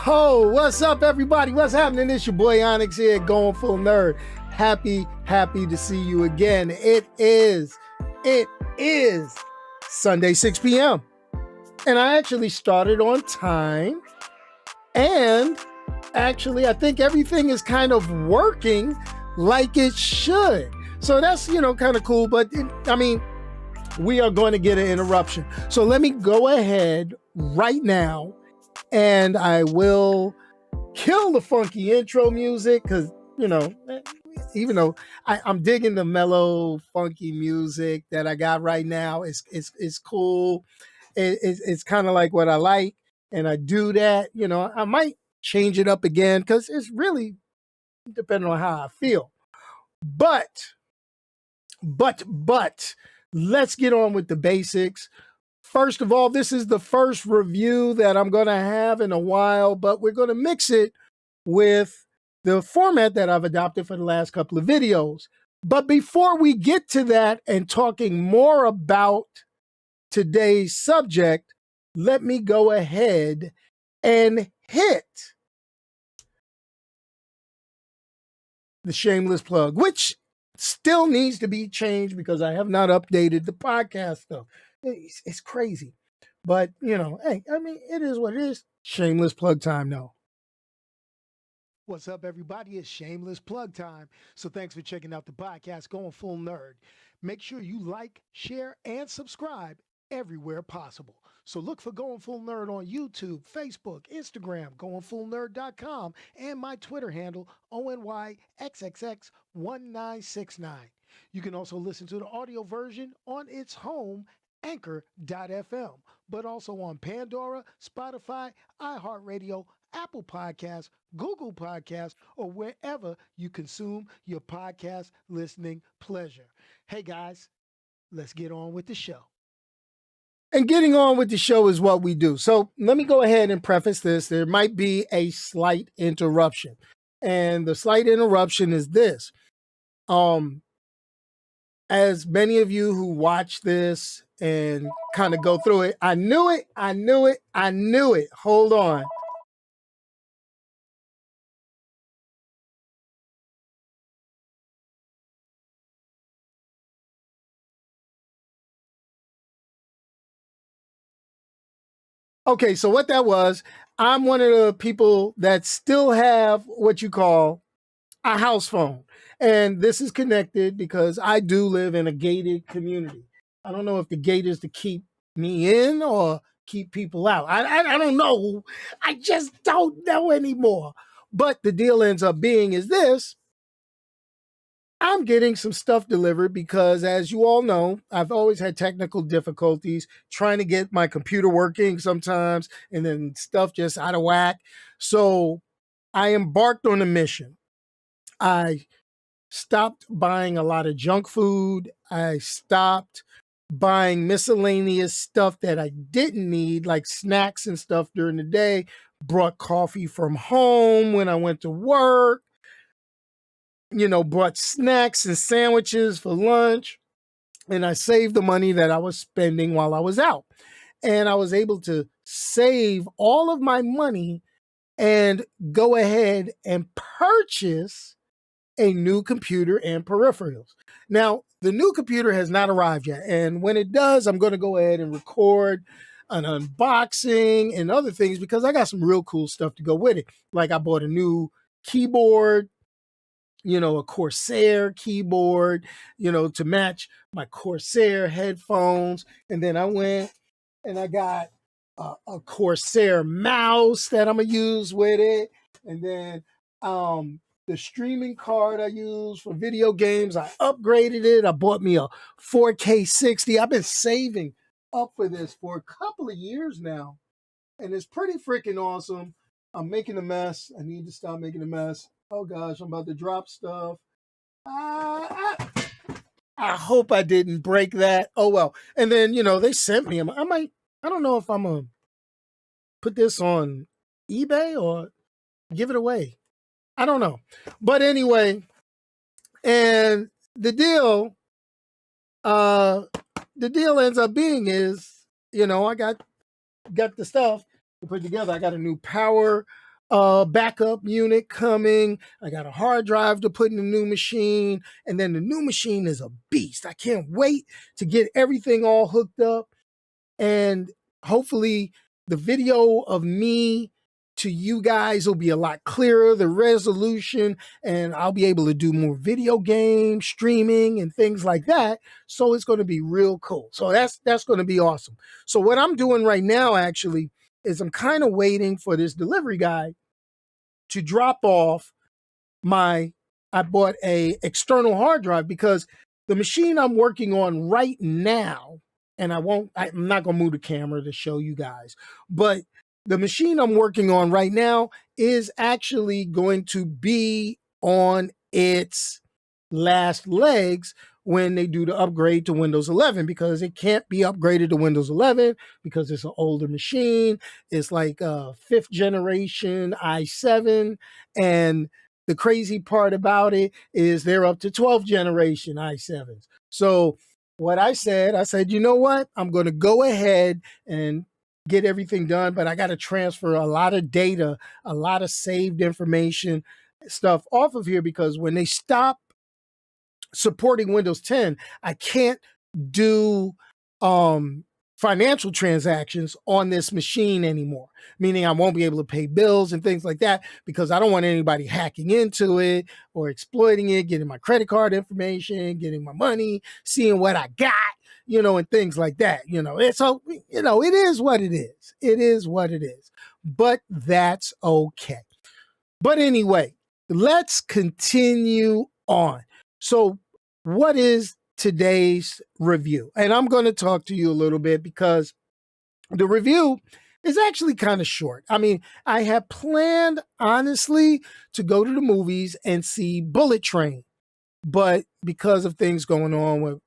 Ho, what's up, everybody? What's happening? It's your boy Onyx here, Going Full Nerd. Happy to see you again. It is Sunday, 6 p.m. And I actually started on time. And actually, I think everything is kind of working like it should. So that's, kind of cool. But we are going to get an interruption. So let me go ahead right now and I will kill the funky intro music because, even though I'm digging the mellow, funky music that I got right now, it's cool. It's kind of like what I like, and I do that. I might change it up again because it's really depending on how I feel. But let's get on with the basics. First of all, this is the first review that I'm going to have in a while, but we're going to mix it with the format that I've adopted for the last couple of videos. But before we get to that and talking more about today's subject, let me go ahead and hit the shameless plug, which still needs to be changed because I have not updated the podcast stuff. It's crazy. But, hey, it is what it is. Shameless plug time, though. What's up, everybody? It's shameless plug time. So thanks for checking out the podcast, Going Full Nerd. Make sure you like, share, and subscribe everywhere possible. So look for Going Full Nerd on YouTube, Facebook, Instagram, GoingFullNerd.com, and my Twitter handle, ONYXXX1969. You can also listen to the audio version on its home, Anchor.fm, but also on Pandora, Spotify, iHeartRadio, Apple Podcasts, Google Podcasts, or wherever you consume your podcast listening pleasure. Hey guys, let's get on with the show. And getting on with the show is what we do. So let me go ahead and preface this. There might be a slight interruption. And the slight interruption is this. As many of you who watch this and kind of go through it, I knew it. Hold on. Okay, so what that was, I'm one of the people that still have what you call a house phone. And this is connected because I do live in a gated community. I don't know if the gate is to keep me in or keep people out. I don't know. I just don't know anymore. But the deal ends up being is this. I'm getting some stuff delivered because, as you all know, I've always had technical difficulties trying to get my computer working sometimes, and then stuff just out of whack. So I embarked on a mission. I stopped buying a lot of junk food. I stopped buying miscellaneous stuff that I didn't need, like snacks and stuff during the day. Brought coffee from home when I went to work. Brought snacks and sandwiches for lunch. And I saved the money that I was spending while I was out. And I was able to save all of my money and go ahead and purchase a new computer and peripherals. Now, the new computer has not arrived yet. And when it does, I'm going to go ahead and record an unboxing and other things because I got some real cool stuff to go with it. Like I bought a new keyboard, a Corsair keyboard, to match my Corsair headphones. And then I went and I got a Corsair mouse that I'm going to use with it. And then, the streaming card I use for video games, I upgraded it. I bought me a 4K 60. I've been saving up for this for a couple of years now. And it's pretty freaking awesome. I'm making a mess. I need to stop making a mess. Oh gosh, I'm about to drop stuff. I hope I didn't break that. Oh well. And then, they sent me. I don't know if I'm going to put this on eBay or give it away. I don't know. But anyway, and the deal ends up being is, I got the stuff to put together. I got a new power backup unit coming. I got a hard drive to put in the new machine. And then the new machine is a beast. I can't wait to get everything all hooked up. And hopefully the video of me to you guys will be a lot clearer, the resolution, and I'll be able to do more video game streaming and things like that. So it's going to be real cool. So that's going to be awesome. So what I'm doing right now actually is I'm kind of waiting for this delivery guy to drop off I bought a external hard drive because the machine I'm working on right now, and I'm not going to move the camera to show you guys, but the machine I'm working on right now is actually going to be on its last legs when they do the upgrade to Windows 11, because it can't be upgraded to Windows 11 because it's an older machine. It's like a 5th generation i7. And the crazy part about it is they're up to 12th generation i7s. So what I said, you know what? I'm going to go ahead and get everything done, but I got to transfer a lot of data, a lot of saved information stuff off of here, because when they stop supporting Windows 10, I can't do financial transactions on this machine anymore, meaning I won't be able to pay bills and things like that, because I don't want anybody hacking into it or exploiting it, getting my credit card information, getting my money, seeing what I got, and things like that. So, it is what it is. It is what it is. But that's okay. But anyway, let's continue on. So what is today's review? And I'm going to talk to you a little bit because the review is actually kind of short. I mean, I had planned, honestly, to go to the movies and see Bullet Train. But because of things going on with,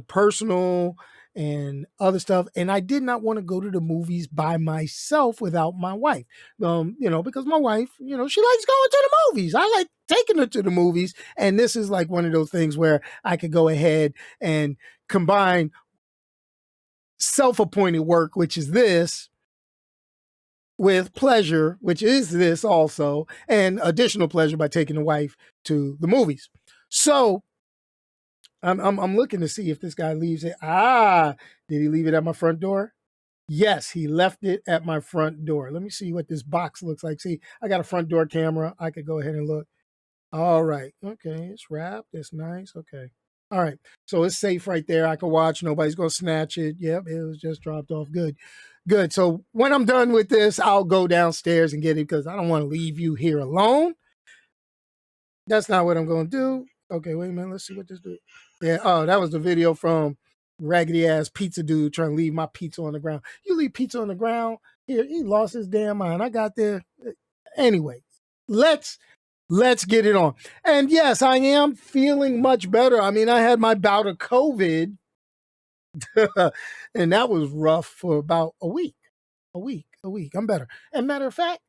personal and other stuff, and I did not want to go to the movies by myself without my wife, because my wife, she likes going to the movies. I like taking her to the movies. And this is like one of those things where I could go ahead and combine self-appointed work, which is this, with pleasure, which is this also, and additional pleasure by taking the wife to the movies. So I'm looking to see if this guy leaves it. Did he leave it at my front door? Yes, he left it at my front door. Let me see what this box looks like. See, I got a front door camera. I could go ahead and look. All right. Okay, it's wrapped. It's nice. Okay. All right. So it's safe right there. I can watch. Nobody's going to snatch it. Yep, it was just dropped off. Good. Good. So when I'm done with this, I'll go downstairs and get it, because I don't want to leave you here alone. That's not what I'm going to do. Okay, wait a minute. Let's see what this do. Yeah. Oh, that was the video from raggedy ass pizza dude trying to leave my pizza on the ground. You leave pizza on the ground? Here, he lost his damn mind. I got there. Anyway, let's get it on. And yes, I am feeling much better. I mean, I had my bout of COVID and that was rough for about a week. I'm better. And matter of fact,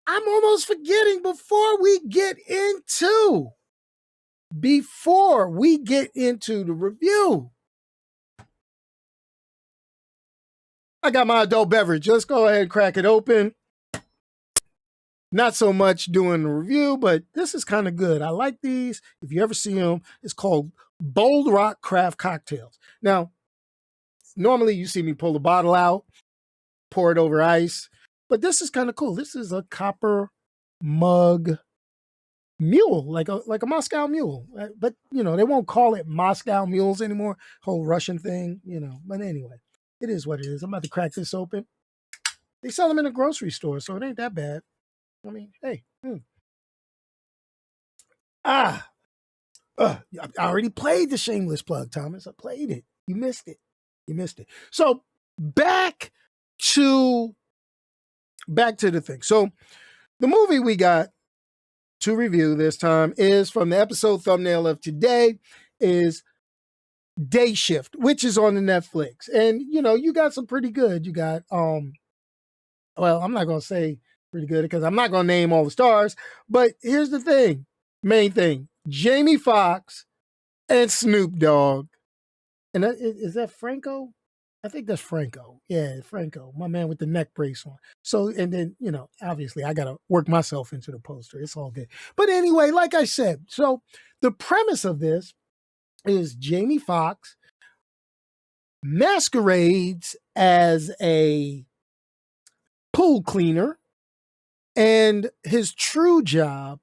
I'm almost forgetting before we get into the review. I got my adult beverage. Let's go ahead and crack it open. Not so much doing the review, but this is kind of good. I like these. If you ever see them, it's called Bold Rock Craft Cocktails. Now, normally you see me pull the bottle out, pour it over ice, but this is kind of cool. This is a copper mug mule, like a Moscow mule. But, they won't call it Moscow mules anymore. Whole Russian thing, But anyway, it is what it is. I'm about to crack this open. They sell them in a grocery store, so it ain't that bad. I mean, hey. I already played the shameless plug, Thomas. I played it. You missed it. So back to the thing. So the movie we got to review this time is from the episode thumbnail of today, is Day Shift, which is on the Netflix. And, you got some pretty good. You got, well, I'm not going to say pretty good because I'm not going to name all the stars, but here's the main thing, Jamie Foxx and Snoop Dogg. And is that Franco? I think that's Franco. Yeah, Franco, my man with the neck brace on. So, and then, obviously I got to work myself into the poster. It's all good. But anyway, like I said, so the premise of this is Jamie Foxx masquerades as a pool cleaner, and his true job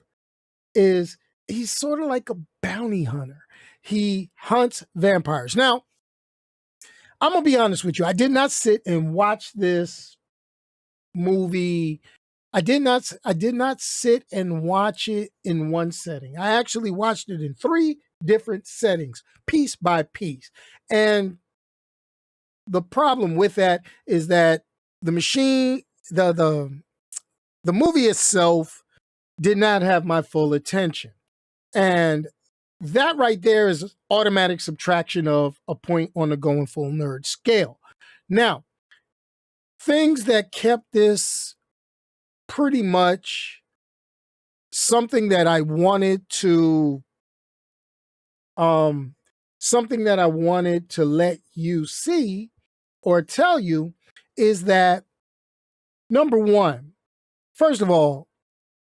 is he's sort of like a bounty hunter. He hunts vampires. Now, I'm gonna be honest with you. I did not sit and watch this movie. I did not sit and watch it in one setting. I actually watched it in 3 different settings, piece by piece. And the problem with that is that the machine, the movie itself did not have my full attention. And that right there is automatic subtraction of a point on the Going Full Nerd scale. Now, things that kept this pretty much something that I wanted to let you see or tell you is that, number one, first of all,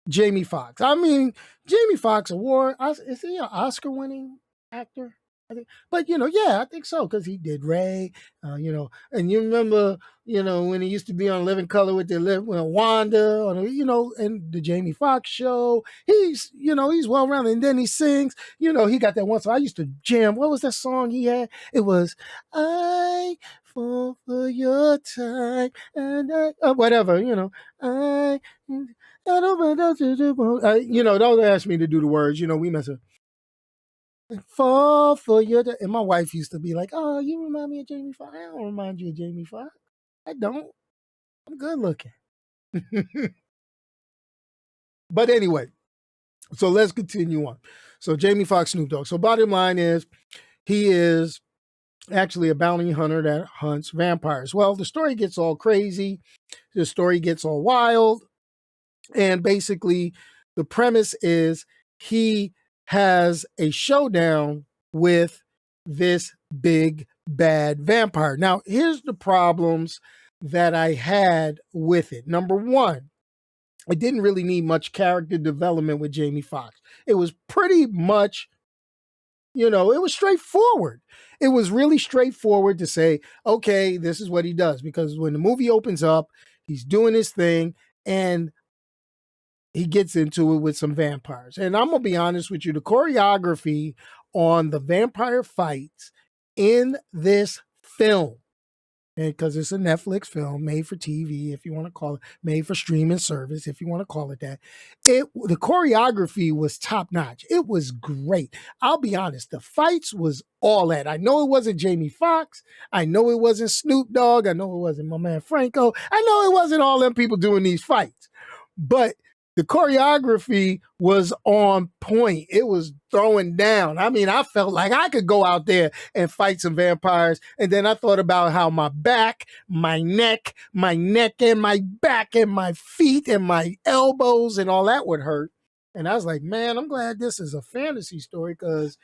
Jamie Foxx. I mean, Jamie Foxx award, is he an Oscar-winning actor? I think, but yeah, I think so, because he did Ray, and you remember, when he used to be on Living Color with Wanda, and the Jamie Foxx show. He's well-rounded, and then he sings. He got that one song I used to jam. What was that song he had? It was I fall for your time, and whatever, I don't don't ask me to do the words. We mess up. Fall for your and my wife used to be like, "Oh, you remind me of Jamie Foxx." I don't remind you of Jamie Foxx. I don't. I'm good looking. But anyway, so let's continue on. So Jamie Foxx, Snoop Dogg. So bottom line is, he is actually a bounty hunter that hunts vampires. Well, the story gets all crazy. The story gets all wild. And basically, the premise is he has a showdown with this big bad vampire. Now, here's the problems that I had with it. Number one, I didn't really need much character development with Jamie Foxx. It was pretty much, it was straightforward. It was really straightforward to say, okay, this is what he does. Because when the movie opens up, he's doing his thing, and he gets into it with some vampires. And I'm going to be honest with you, the choreography on the vampire fights in this film, because it's a Netflix film, made for TV, if you want to call it, made for streaming service, if you want to call it that. The choreography was top notch. It was great. I'll be honest, the fights was all that. I know it wasn't Jamie Foxx. I know it wasn't Snoop Dogg. I know it wasn't my man Franco. I know it wasn't all them people doing these fights. But the choreography was on point. It was throwing down. I mean, I felt like I could go out there and fight some vampires. And then I thought about how my back, my neck and my back and my feet and my elbows and all that would hurt. And I was like, man, I'm glad this is a fantasy story, because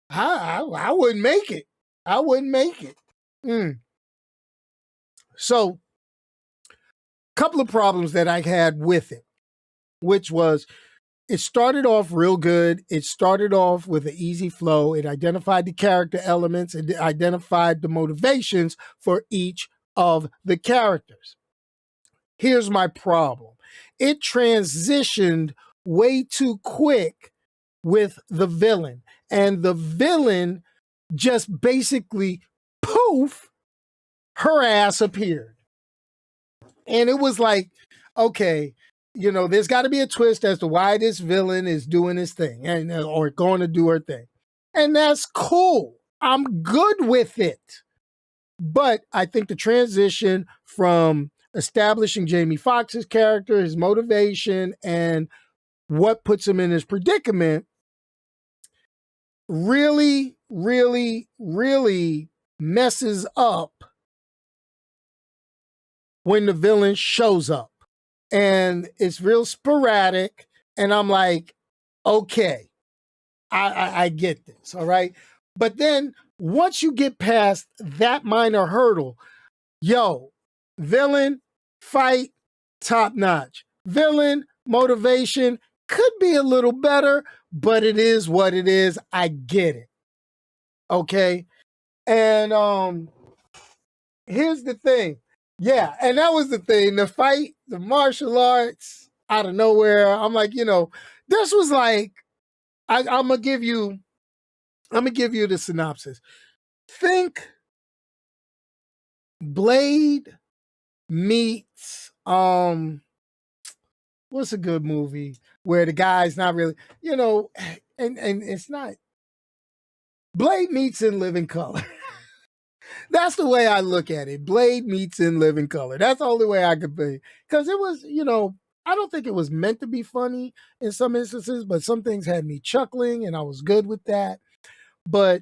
I wouldn't make it. I wouldn't make it. So, a couple of problems that I had with it, which was, it started off real good. It started off with an easy flow. It identified the character elements. It identified the motivations for each of the characters. Here's my problem. It transitioned way too quick with the villain. And the villain just basically, poof, her ass appeared. And it was like, okay, there's got to be a twist as to why this villain is doing his thing or going to do her thing. And that's cool. I'm good with it. But I think the transition from establishing Jamie Foxx's character, his motivation, and what puts him in his predicament really, really, really messes up when the villain shows up. And it's real sporadic. And I'm like, okay, I get this. All right. But then once you get past that minor hurdle, Yo, villain, fight, top notch. Villain, motivation, could be a little better, but it is what it is. I get it. Okay. And here's the thing. Yeah, and that was the thing. The fight, the martial arts out of nowhere. I'm like, this was like, I'm gonna give you the synopsis. Think Blade meets what's a good movie where the guy's not really, and it's not Blade meets In Living Color. That's the way I look at it. Blade meets In Living Color. That's the only way I could be. Because it was, I don't think it was meant to be funny in some instances, but some things had me chuckling and I was good with that. But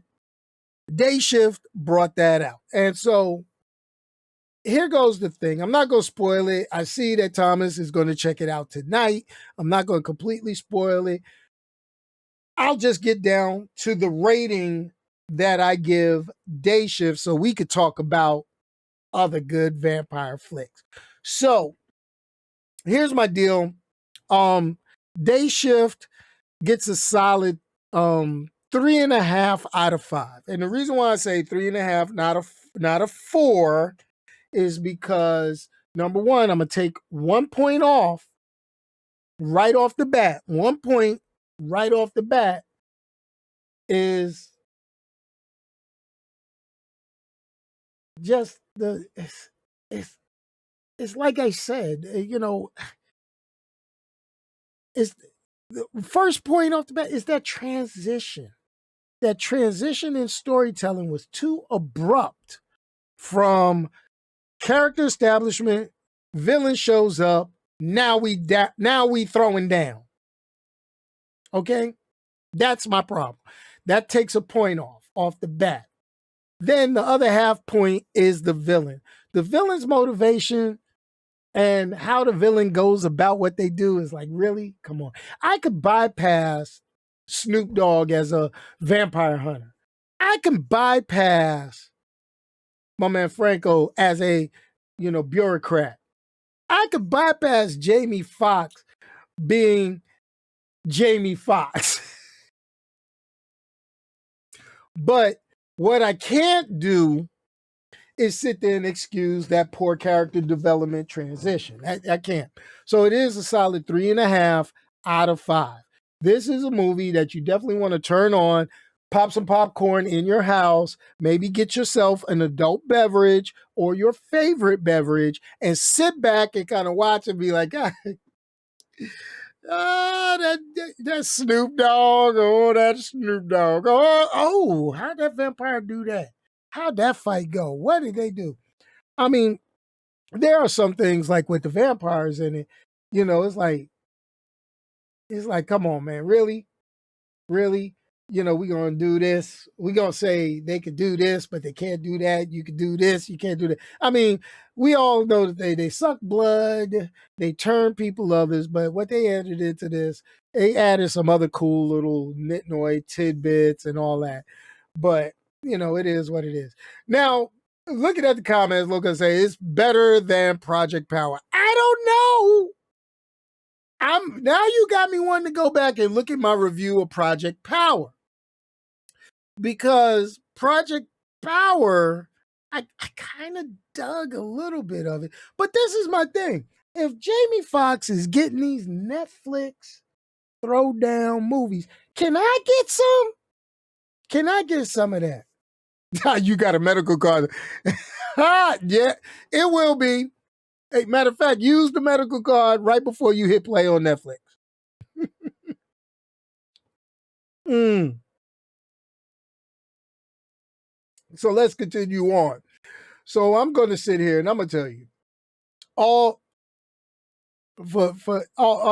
Day Shift brought that out. And so here goes the thing. I'm not going to spoil it. I see that Thomas is going to check it out tonight. I'm not going to completely spoil it. I'll just get down to the rating that I give Day Shift so we could talk about other good vampire flicks. So here's my deal. Day Shift gets a solid 3.5 out of 5. And the reason why I say 3.5, not a 4, is because number one, I'm gonna take 1 point off right off the bat. 1 point right off the bat is just it's like I said, it's the first point off the bat is that transition. That transition in storytelling was too abrupt from character establishment, villain shows up, now we throwing down. Okay? That's my problem. That takes a point off the bat. Then the other half point is the villain. The villain's motivation and how the villain goes about what they do is like, really? Come on. I could bypass Snoop Dogg as a vampire hunter. I can bypass my man Franco as a, bureaucrat. I could bypass Jamie Foxx being Jamie Foxx. But what I can't do is sit there and excuse that poor character development transition. I can't. So it is a solid 3.5 out of 5. This is a movie that you definitely want to turn on, pop some popcorn in your house, maybe get yourself an adult beverage or your favorite beverage and sit back and kind of watch and be like, that Snoop Dogg. Oh, that Snoop Dogg. Oh, how'd that vampire do that? How'd that fight go? What did they do? I mean, there are some things like with the vampires in it, it's like, come on, man, really? Really? We're going to do this. We're going to say they could do this, but they can't do that. You could do this. You can't do that. I mean, we all know that they suck blood. They turn people others, but what they added into this, they added some other cool little nitnoid tidbits and all that. But, it is what it is. Now, looking at the comments, look and say, it's better than Project Power. I don't know. Now you got me wanting to go back and look at my review of Project Power. Because Project Power, I kind of dug a little bit of it. But this is my thing. If Jamie Foxx is getting these Netflix throwdown movies, can I get some? Can I get some of that? You got a medical card. Yeah, it will be. Hey, matter of fact, use the medical card right before you hit play on Netflix. So let's continue on. So I'm going to sit here and I'm going to tell you all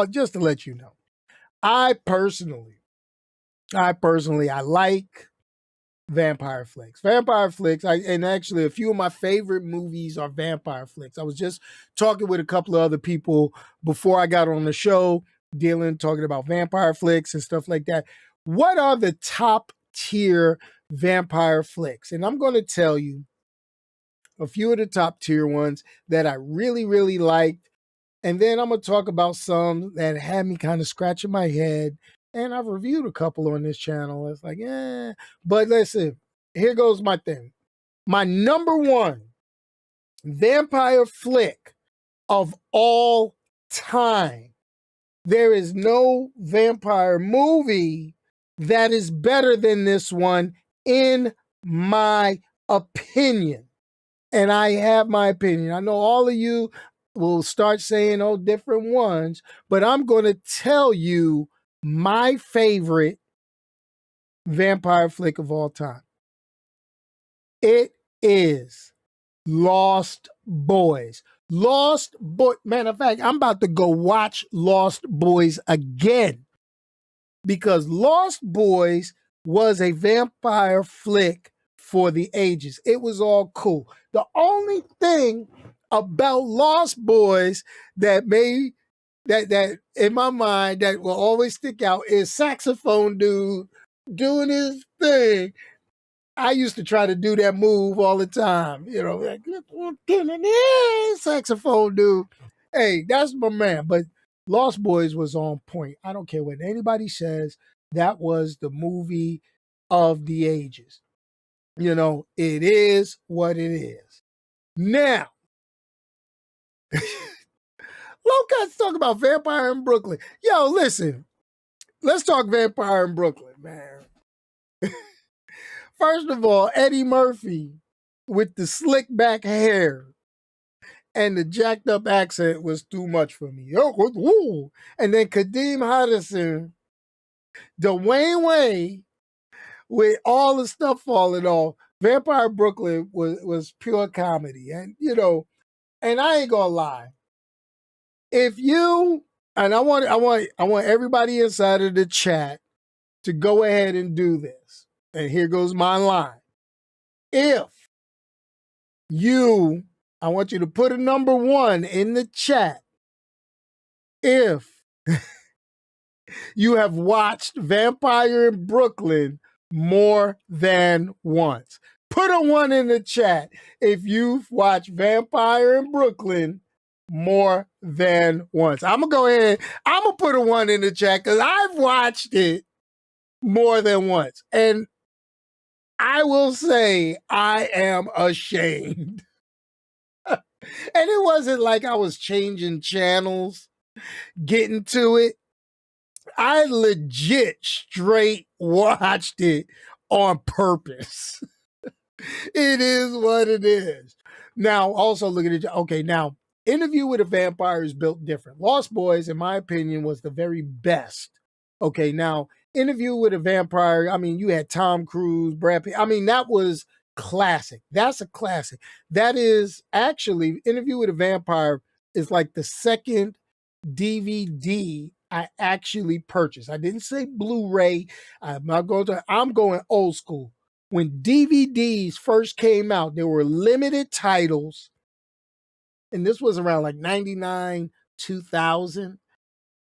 just to let you know. I personally I like vampire flicks. Vampire flicks, and actually a few of my favorite movies are vampire flicks. I was just talking with a couple of other people before I got on the show, talking about vampire flicks and stuff like that. What are the top tier vampire flicks? And I'm going to tell you a few of the top tier ones that I really, really liked. And then I'm going to talk about some that had me kind of scratching my head. And I've reviewed a couple on this channel. It's like, yeah. But listen, here goes my thing. My number one vampire flick of all time. There is no vampire movie that is better than this one, in my opinion. And I have my opinion. I know all of you will start saying, oh, different ones, but I'm going to tell you my favorite vampire flick of all time. It is Lost Boys. Lost Boys. Matter of fact, I'm about to go watch Lost Boys again, because Lost Boys was a vampire flick for the ages. It was all cool. The only thing about Lost Boys that made that in my mind that will always stick out is saxophone dude doing his thing. I used to try to do that move all the time, you know, like saxophone dude. Hey, that's my man. But Lost Boys was on point. I don't care what anybody says. That was the movie of the ages. You know, it is what it is. Now, let's talk about Vampire in Brooklyn. Yo, listen, let's talk Vampire in Brooklyn, man. First of all, Eddie Murphy with the slick back hair and the jacked up accent was too much for me. And then Kadeem Hardison, Dwayne Wayne, with all the stuff falling off. Vampire Brooklyn was pure comedy. And, you know, and I ain't gonna lie. If you, and I want everybody inside of the chat to go ahead and do this. And here goes my line. If you, I want you to put a number 1 in the chat if you have watched Vampire in Brooklyn more than once. Put a 1 in the chat if you've watched Vampire in Brooklyn more than once. I'm going to go ahead. I'm going to put a 1 in the chat because I've watched it more than once. And I will say I am ashamed. And it wasn't like I was changing channels, getting to it. I legit straight watched it on purpose. It is what it is. Now, also look at it. Okay, now, Interview with a Vampire is built different. Lost Boys, in my opinion, was the very best. Okay, now, Interview with a Vampire, I mean, you had Tom Cruise, Brad Pitt. I mean, that was classic. That's a classic. That is actually, Interview with a Vampire is like the second DVD I actually purchased. I didn't say Blu-ray. I'm going old school. When DVDs first came out, there were limited titles. And this was around like 99, 2000,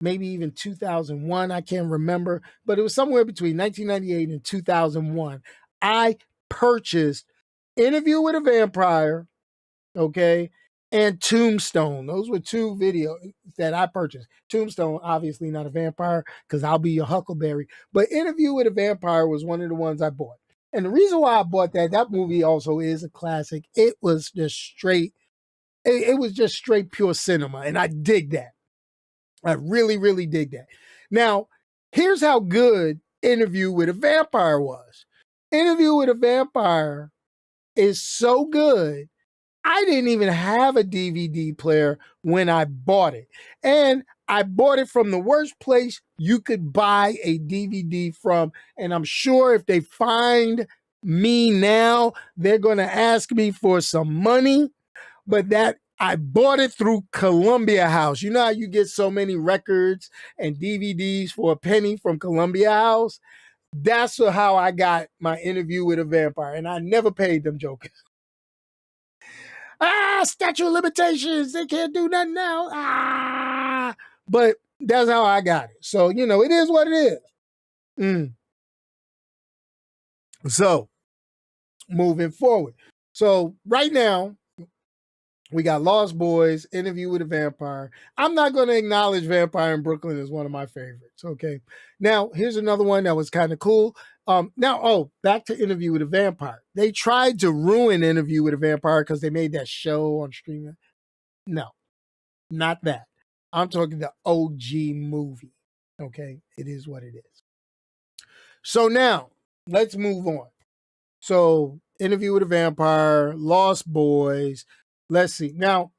maybe even 2001. I can't remember, but it was somewhere between 1998 and 2001. I purchased Interview with a Vampire, okay, and Tombstone. Those were 2 videos that I purchased. Tombstone, obviously not a vampire, because I'll be your Huckleberry. But Interview with a Vampire was one of the ones I bought. And the reason why I bought that movie also is a classic. It was just straight, it was just straight pure cinema. And I dig that. I really, really dig that. Now, here's how good Interview with a Vampire was. Interview with a Vampire is so good, I didn't even have a DVD player when I bought it. And I bought it from the worst place you could buy a DVD from. And I'm sure if they find me now, they're going to ask me for some money. But that I bought it through Columbia House. You know how you get so many records and DVDs for a penny from Columbia House? That's how I got my Interview with a Vampire. And I never paid them jokers. Statute of limitations. They can't do nothing now. But that's how I got it. So, you know, it is what it is. So, moving forward. So right now, we got Lost Boys, Interview with a Vampire. I'm not going to acknowledge Vampire in Brooklyn as one of my favorites. Okay. Now, here's another one that was kind of cool. Back to Interview with a Vampire. They tried to ruin Interview with a Vampire because they made that show on streaming. No, not that. I'm talking the OG movie. Okay. It is what it is. So now, let's move on. So, Interview with a Vampire, Lost Boys. Let's see. Now,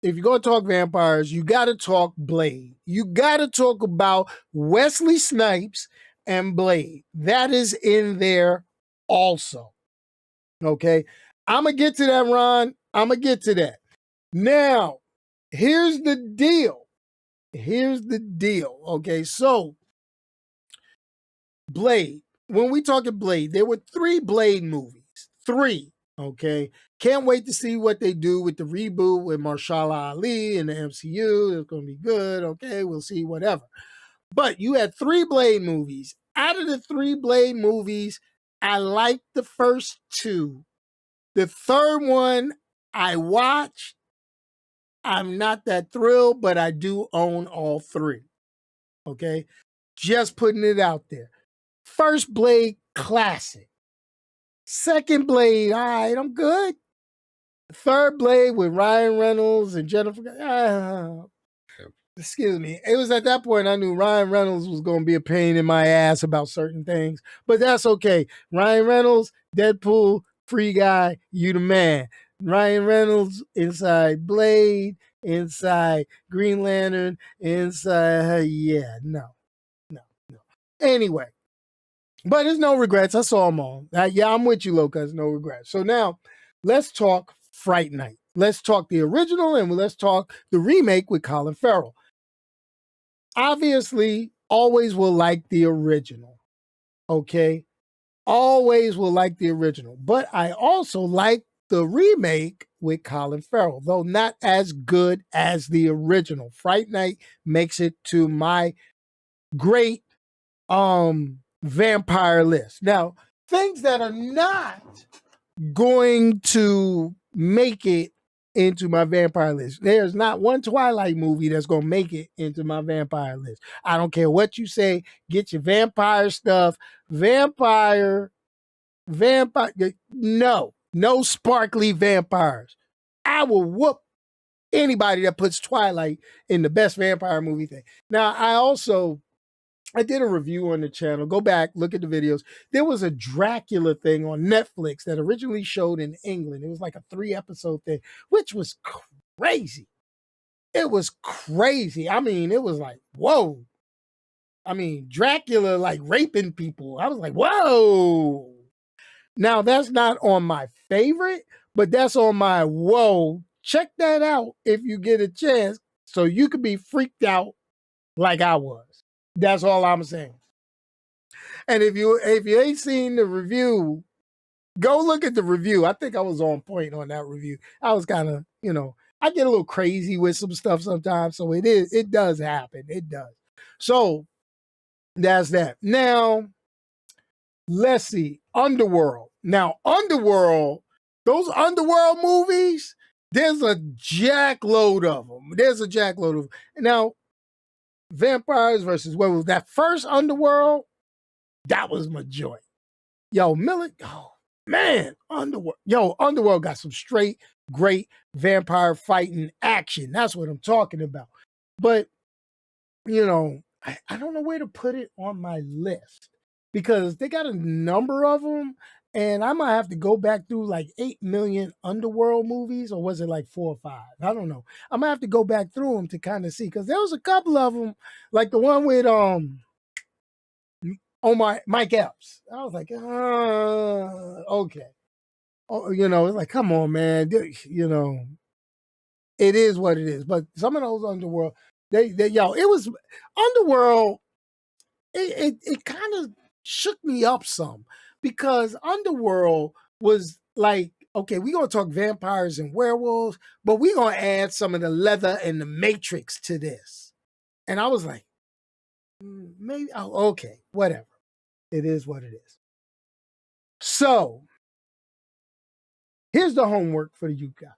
if you're going to talk vampires, you got to talk Blade. You got to talk about Wesley Snipes and Blade. That is in there also. Okay. I'm going to get to that, Ron. I'm going to get to that. Now, here's the deal. Okay. So, Blade. When we talk of Blade, there were 3 Blade movies. 3. Okay. Can't wait to see what they do with the reboot with Mahershala Ali in the MCU. It's going to be good. Okay. We'll see, whatever. But you had 3 Blade movies. Out of the 3 Blade movies, I liked the first 2. The third one I watched. I'm not that thrilled, but I do own all 3. Okay. Just putting it out there. First Blade, classic. Second Blade, all right, I'm good. Third Blade with Ryan Reynolds and Jennifer. Excuse me. It was at that point I knew Ryan Reynolds was going to be a pain in my ass about certain things, but that's okay. Ryan Reynolds, Deadpool, Free Guy, you the man. Ryan Reynolds inside Blade, inside Green Lantern, inside, no. Anyway. But there's no regrets. I saw them all. I'm with you, Locus. No regrets. So now, let's talk Fright Night. Let's talk the original and let's talk the remake with Colin Farrell. Obviously, always will like the original. Okay? Always will like the original. But I also like the remake with Colin Farrell, though not as good as the original. Fright Night makes it to my great vampire list. Now, things that are not going to make it into my vampire list. There's not one Twilight movie that's going to make it into my vampire list. I don't care what you say. Get your vampire stuff. Vampire. No sparkly vampires. I will whoop anybody that puts Twilight in the best vampire movie thing. Now, I did a review on the channel. Go back, look at the videos. There was a Dracula thing on Netflix that originally showed in England. It was like a 3-episode thing, which was crazy. It was crazy. I mean, it was like, whoa. I mean, Dracula like raping people. I was like, whoa. Now, that's not on my favorite, but that's on my whoa. Check that out if you get a chance so you could be freaked out like I was. That's all I'm saying. And if you ain't seen the review, go look at the review. I think I was on point on that review. I was kind of, I get a little crazy with some stuff sometimes. So it does happen. It does. So that's that. Now, let's see. Underworld. Now, Underworld, those Underworld movies, there's a jackload of them. Now, vampires versus werewolves. That first Underworld, that was my joy. Yo, Underworld got some straight, great vampire fighting action. That's what I'm talking about. But, I don't know where to put it on my list because they got a number of them. And I might have to go back through like 8 million Underworld movies, or was it like 4 or 5? I don't know. I might have to go back through them to kind of see, because there was a couple of them, like the one with Mike Epps. I was like, okay. Oh, it's like, come on, man. It is what it is. But some of those Underworld, it was Underworld. It kind of shook me up some, because Underworld was like, okay, we're going to talk vampires and werewolves, but we're going to add some of the leather and the Matrix to this. And I was like, maybe, okay, whatever. It is what it is. So, Here's the homework for you guys.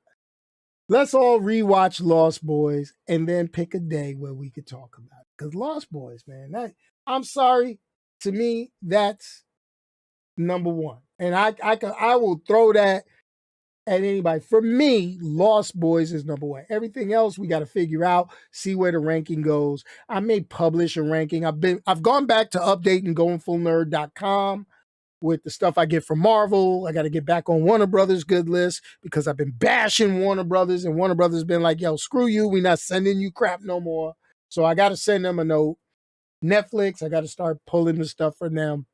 Let's all rewatch Lost Boys and then pick a day where we could talk about it. Because Lost Boys, man, I'm sorry, to me, that's number one. And I will throw that at anybody. For me, Lost Boys is number one. Everything else we got to figure out, see where the ranking goes. I may publish a ranking. I've gone back to updating GoingFullNerd.com with the stuff I get from Marvel. I got to get back on Warner Brothers good list because I've been bashing Warner Brothers, and Warner Brothers been like, yo, screw you. We're not sending you crap no more. So I got to send them a note. Netflix, I got to start pulling the stuff from them.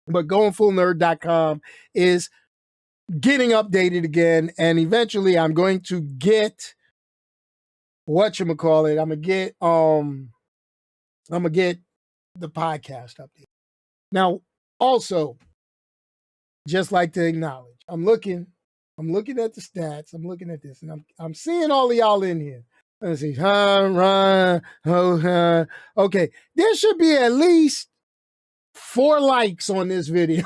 But GoingFullNerd.com is getting updated again, and eventually I'm going to get whatchamacallit. I'm gonna get the podcast update. Now, also, just like to acknowledge, I'm looking at the stats, I'm looking at this, and I'm seeing all of y'all in here. Let's see. Okay, there should be at least 4 likes on this video.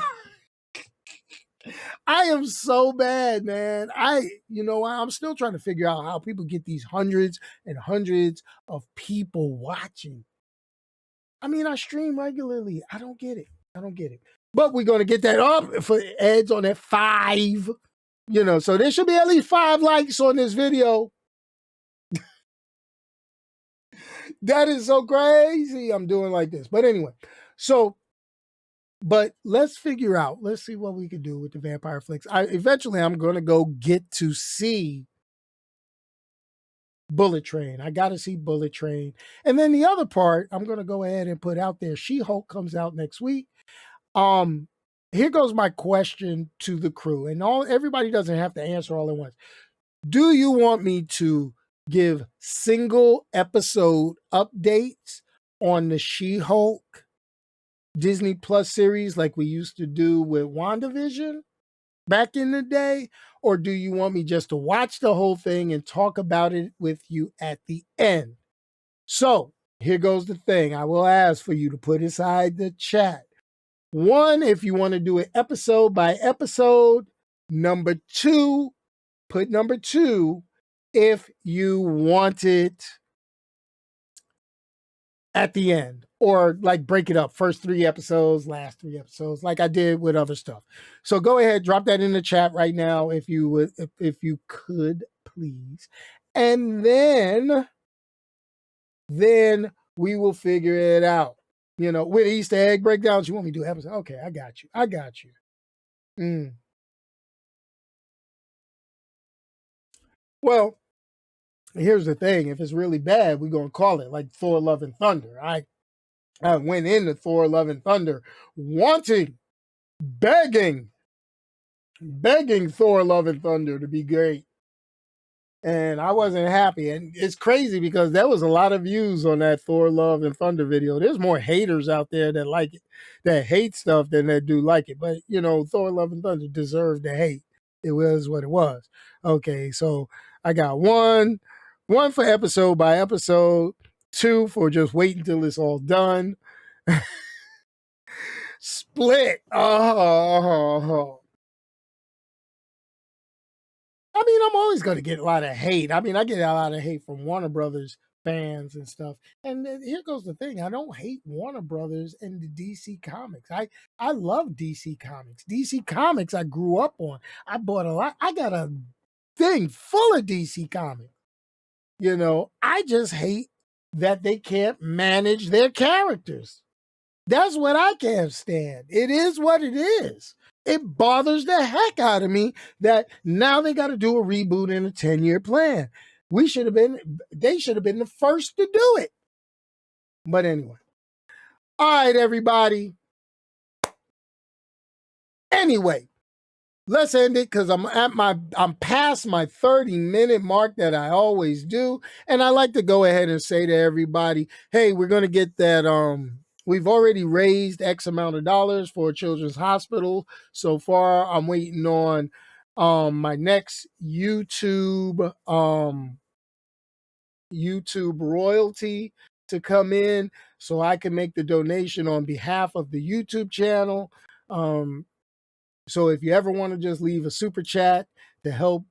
I am so bad, man. I'm still trying to figure out how people get these hundreds and hundreds of people watching. I mean, I stream regularly. I don't get it. But we're going to get that up for Ed's on that 5. So there should be at least 5 likes on this video. That is so crazy. I'm doing like this. But anyway, but let's figure out, let's see what we can do with the vampire flicks. Eventually, I'm going to go get to see Bullet Train. I got to see Bullet Train. And then the other part, I'm going to go ahead and put out there. She-Hulk comes out next week. Here goes my question to the crew. And everybody doesn't have to answer all at once. Do you want me to give single episode updates on the She-Hulk Disney Plus series like we used to do with WandaVision back in the day? Or do you want me just to watch the whole thing and talk about it with you at the end? So here goes the thing. I will ask for you to put inside the chat. 1, if you want to do it episode by episode. Number 2, put number 2 if you want it at the end, or like break it up, first 3 episodes, last 3 episodes, like I did with other stuff. So go ahead, drop that in the chat right now if you would, if you could, please. And then we will figure it out. With Easter egg breakdowns, you want me to do episodes? Okay, I got you. Well, here's the thing. If it's really bad, we're going to call it like Thor Love and Thunder. I went into Thor Love and Thunder begging Thor Love and Thunder to be great. And I wasn't happy. And it's crazy because there was a lot of views on that Thor Love and Thunder video. There's more haters out there that like it, that hate stuff than that do like it. But, Thor Love and Thunder deserved the hate. It was what it was. Okay, so I got one for episode by episode, 2 for just wait until it's all done. Split. I mean, I'm always going to get a lot of hate. I mean, I get a lot of hate from Warner Brothers fans and stuff. And here goes the thing. I don't hate Warner Brothers and the DC Comics. I love DC Comics. DC Comics I grew up on. I bought a lot. I got a thing full of DC Comics. I just hate that they can't manage their characters. That's what I can't stand. It is what it is. It bothers the heck out of me that now they got to do a reboot and a 10-year plan. They should have been the first to do it. But anyway. All right, everybody. Anyway, let's end it because I'm past my 30-minute mark that I always do. And I like to go ahead and say to everybody, hey, we're going to get that, we've already raised X amount of dollars for a children's hospital. So far, I'm waiting on my next YouTube royalty to come in so I can make the donation on behalf of the YouTube channel. So if you ever want to just leave a super chat to help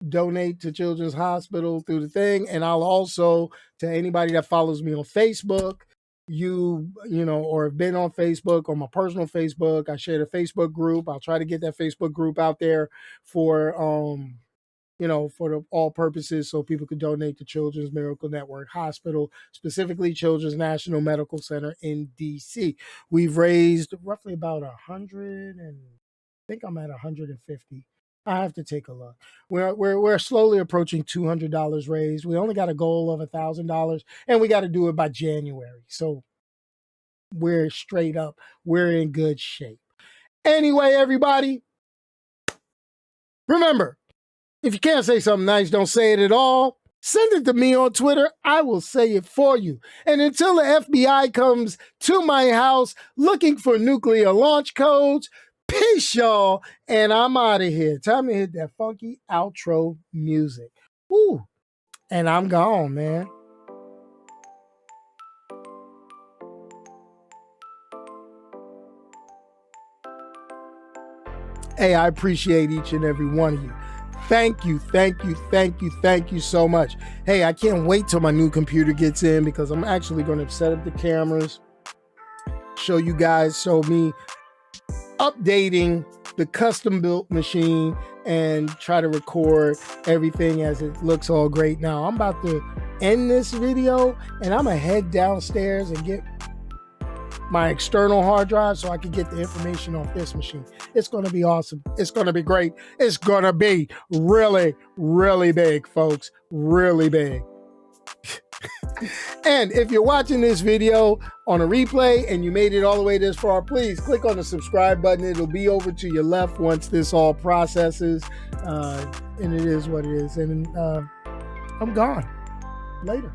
donate to Children's Hospital through the thing. And I'll also, to anybody that follows me on Facebook, or have been on Facebook, on my personal Facebook, I shared a Facebook group. I'll try to get that Facebook group out there for for all purposes, so people could donate to Children's Miracle Network Hospital, specifically Children's National Medical Center in DC. We've raised roughly about 100, and I think I'm at 150. I have to take a look. We're slowly approaching $200 raised. We only got a goal of $1,000, and we got to do it by January. So we're straight up. We're in good shape. Anyway, everybody, remember, if you can't say something nice, don't say it at all. Send it to me on Twitter. I will say it for you. And until the FBI comes to my house looking for nuclear launch codes, peace, y'all. And I'm out of here. Time to hit that funky outro music. Ooh. And I'm gone, man. Hey, I appreciate each and every one of you. Thank you so much. Hey, I can't wait till my new computer gets in, because I'm actually going to set up the cameras, show me updating the custom built machine, and try to record everything as it looks all great. Now, I'm about to end this video, and I'm going to head downstairs and get my external hard drive so I can get the information off this machine. It's going to be awesome. It's going to be great. It's going to be really, really big, folks. Really big. And if you're watching this video on a replay and you made it all the way this far, please click on the subscribe button. It'll be over to your left once this all processes. And it is what it is. And I'm gone. Later.